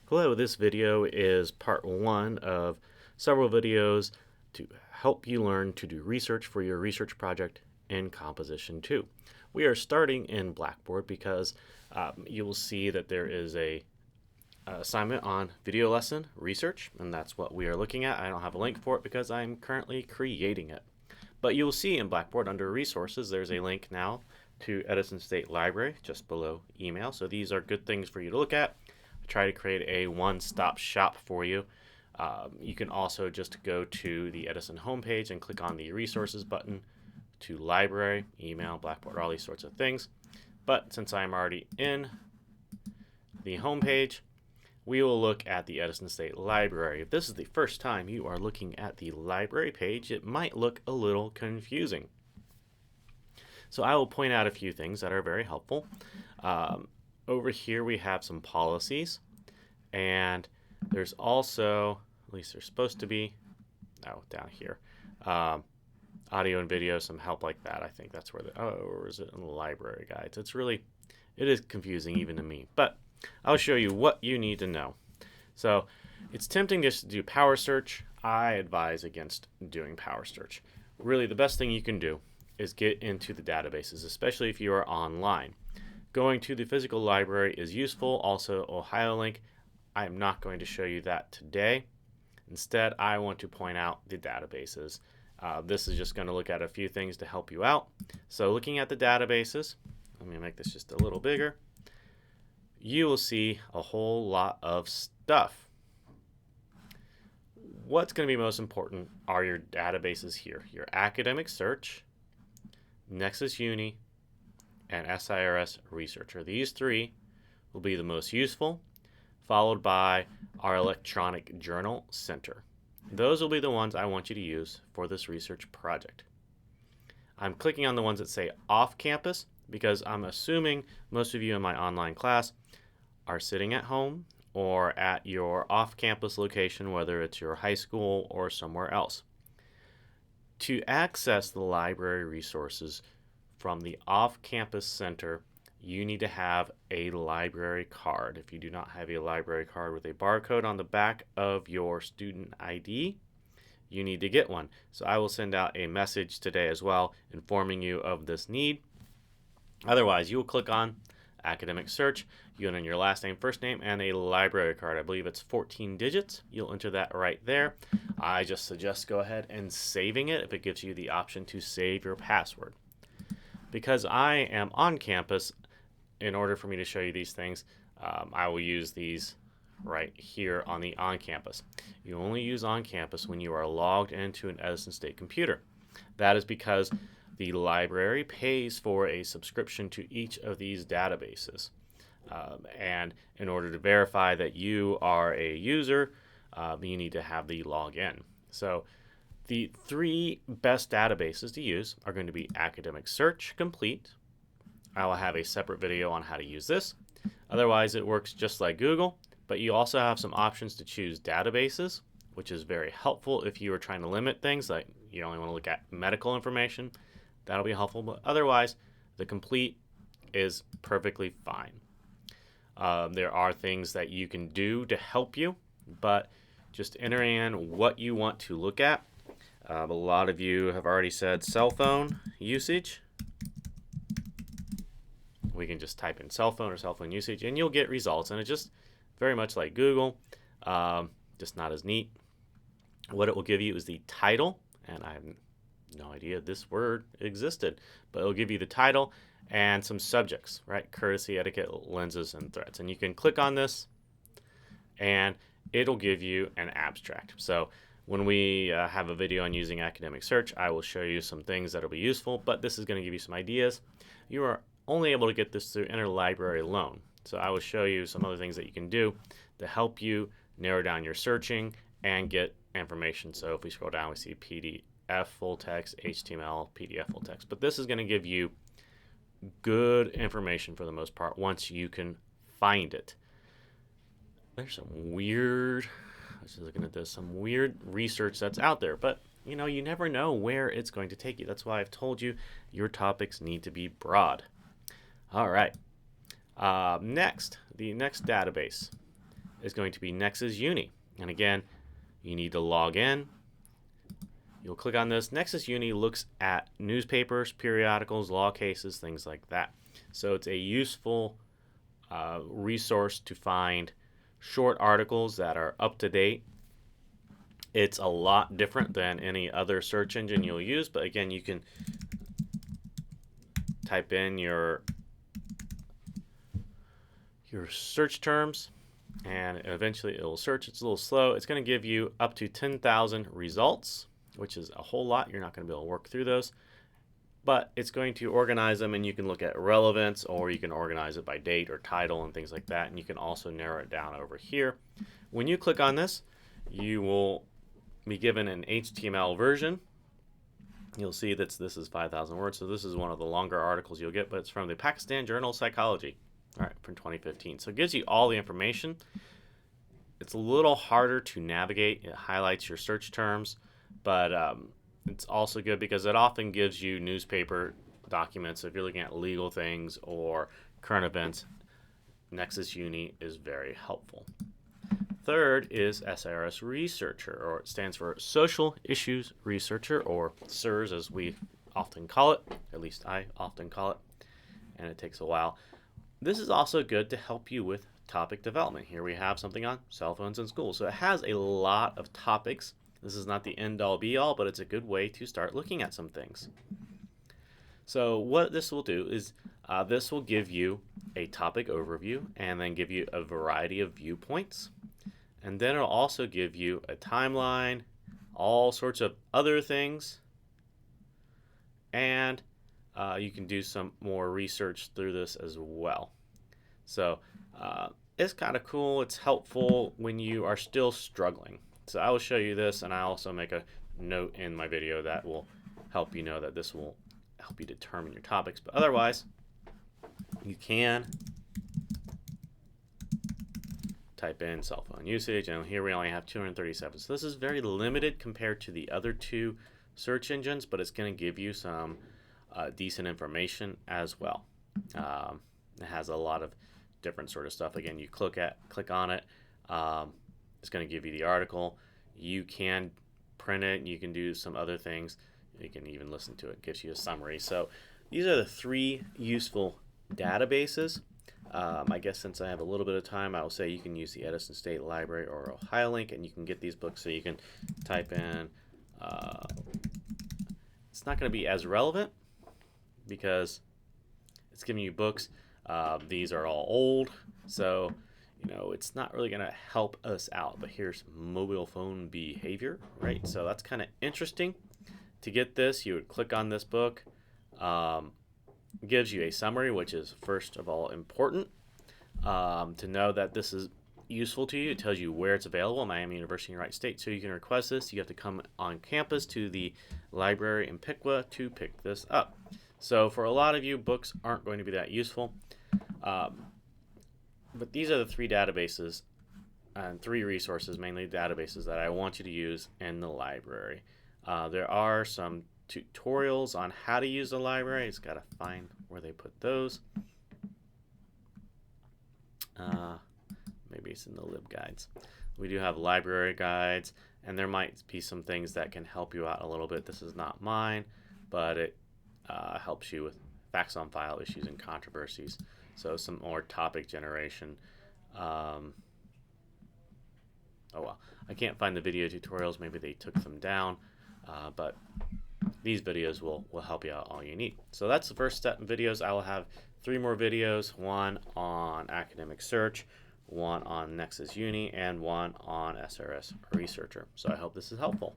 Hello, this video is part one of several videos to help you learn to do research for your research project in Composition 2. We are starting in Blackboard because you will see that there is a assignment on video lesson research, and that's what we are looking at. I don't have a link for it because I'm currently creating it. But you will see in Blackboard under resources, there's a link now to Edison State Library just below email. So these are good things for you to look at. Try to create a one-stop shop for you. You can also just go to the Edison homepage and click on the resources button to library, email, Blackboard, all these sorts of things. But since I'm already in the homepage, we will look at the Edison State Library. If this is the first time you are looking at the library page, it might look a little confusing. So I will point out a few things that are very helpful. Over here we have some policies, and there's also, at least there's supposed to be, down here, audio and video, some help like that. I think that's where or is it in the library guides? It is confusing even to me, but I'll show you what you need to know. So it's tempting just to do power search. I advise against doing power search. Really, the best thing you can do is get into the databases, especially if you are online. Going to the physical library is useful. Also, Ohio link. I am not going to show you that today. Instead, I want to point out the databases. This is just going to look at a few things to help you out. So looking at the databases, let me make this just a little bigger. You will see a whole lot of stuff. What's going to be most important are your databases here. Your academic search, Nexus Uni, and SIRS Researcher. These three will be the most useful, followed by our electronic journal center. Those will be the ones I want you to use for this research project. I'm clicking on the ones that say off campus because I'm assuming most of you in my online class are sitting at home or at your off-campus location, whether it's your high school or somewhere else. To access the library resources from the off-campus center, you need to have a library card. If you do not have a library card with a barcode on the back of your student ID, you need to get one. So I will send out a message today as well informing you of this need. Otherwise, you will click on academic search, you enter your last name, first name, and a library card. I believe it's 14 digits. You'll enter that right there. I just suggest go ahead and saving it if it gives you the option to save your password. Because I am on campus, in order for me to show you these things, I will use these right here on the on-campus. You only use on-campus when you are logged into an Edison State computer. That is because the library pays for a subscription to each of these databases. And in order to verify that you are a user, you need to have the login. So the three best databases to use are going to be Academic Search Complete. I will have a separate video on how to use this. Otherwise, it works just like Google, but you also have some options to choose databases, which is very helpful if you are trying to limit things, like you only want to look at medical information. That'll be helpful, but otherwise, the Complete is perfectly fine. There are things that you can do to help you, but just enter in what you want to look at. A lot of you have already said cell phone usage. We can just type in cell phone or cell phone usage, and you'll get results. And it's just very much like Google, just not as neat. What it will give you is the title, and I have no idea this word existed, but it'll give you the title and some subjects, right? Courtesy, etiquette, lenses, and threats. And you can click on this, and it'll give you an abstract. So when we have a video on using academic search, I will show you some things that will be useful, but this is going to give you some ideas. You are only able to get this through interlibrary loan. So I will show you some other things that you can do to help you narrow down your searching and get information. So if we scroll down, we see PDF full text, HTML, PDF full text. But this is going to give you good information for the most part once you can find it. There's some weird, I was just looking at this, some weird research that's out there, but you know, you never know where it's going to take you. That's why I've told you your topics need to be broad. All right. The next database is going to be Nexus Uni. And again, you need to log in. You'll click on this. Nexus Uni looks at newspapers, periodicals, law cases, things like that. So it's a useful resource to find short articles that are up to date. It's a lot different than any other search engine you'll use, but again, you can type in your search terms and eventually it will search. It's a little slow. It's going to give you up to 10,000 results, which is a whole lot. You're not going to be able to work through those, but it's going to organize them, and you can look at relevance, or you can organize it by date or title and things like that, and you can also narrow it down over here. When you click on this, you will be given an HTML version. You'll see that this is 5,000 words, so this is one of the longer articles you'll get, but it's from the Pakistan Journal of Psychology, all right, from 2015. So it gives you all the information. It's a little harder to navigate. It highlights your search terms, but it's also good because it often gives you newspaper documents. So if you're looking at legal things or current events, Nexus Uni is very helpful. Third is SIRS Researcher, or it stands for Social Issues Researcher, or SIRS as we often call it, at least I often call it, and it takes a while. This is also good to help you with topic development. Here we have something on cell phones in school. So it has a lot of topics. This is not the end-all be-all, but it's a good way to start looking at some things. So what this will do is this will give you a topic overview and then give you a variety of viewpoints. And then it'll also give you a timeline, all sorts of other things, and you can do some more research through this as well. So it's kind of cool. It's helpful when you are still struggling. So I will show you this, and I also make a note in my video that will help you know that this will help you determine your topics. But otherwise, you can type in cell phone usage, and here we only have 237. So this is very limited compared to the other two search engines, but it's going to give you some decent information as well. It has a lot of different sort of stuff. Again, you click on it. It's going to give you the article. You can print it. You can do some other things. You can even listen to it. It gives you a summary. So these are the three useful databases. I guess since I have a little bit of time, I will say you can use the Edison State Library or Ohio Link, and you can get these books. So you can type in. It's not going to be as relevant because it's giving you books. These are all old, so it's not really going to help us out. But here's mobile phone behavior, right? So that's kind of interesting. To get this, you would click on this book. Gives you a summary, which is first of all important to know that this is useful to you. It tells you where it's available, Miami University in the right state. So you can request this. You have to come on campus to the library in Piqua to pick this up. So for a lot of you, books aren't going to be that useful. But these are the three databases and three resources, mainly databases, that I want you to use in the library. There are some tutorials on how to use the library. It's got to find where they put those. Maybe it's in the LibGuides. We do have library guides, and there might be some things that can help you out a little bit. This is not mine, but it helps you with facts on file issues and controversies. So some more topic generation. Oh well, I can't find the video tutorials. Maybe they took them down, but these videos will help you out all you need. So that's the first step in videos. I will have 3 more videos, one on academic search, one on Nexus Uni, and one on SIRS Researcher. So I hope this is helpful.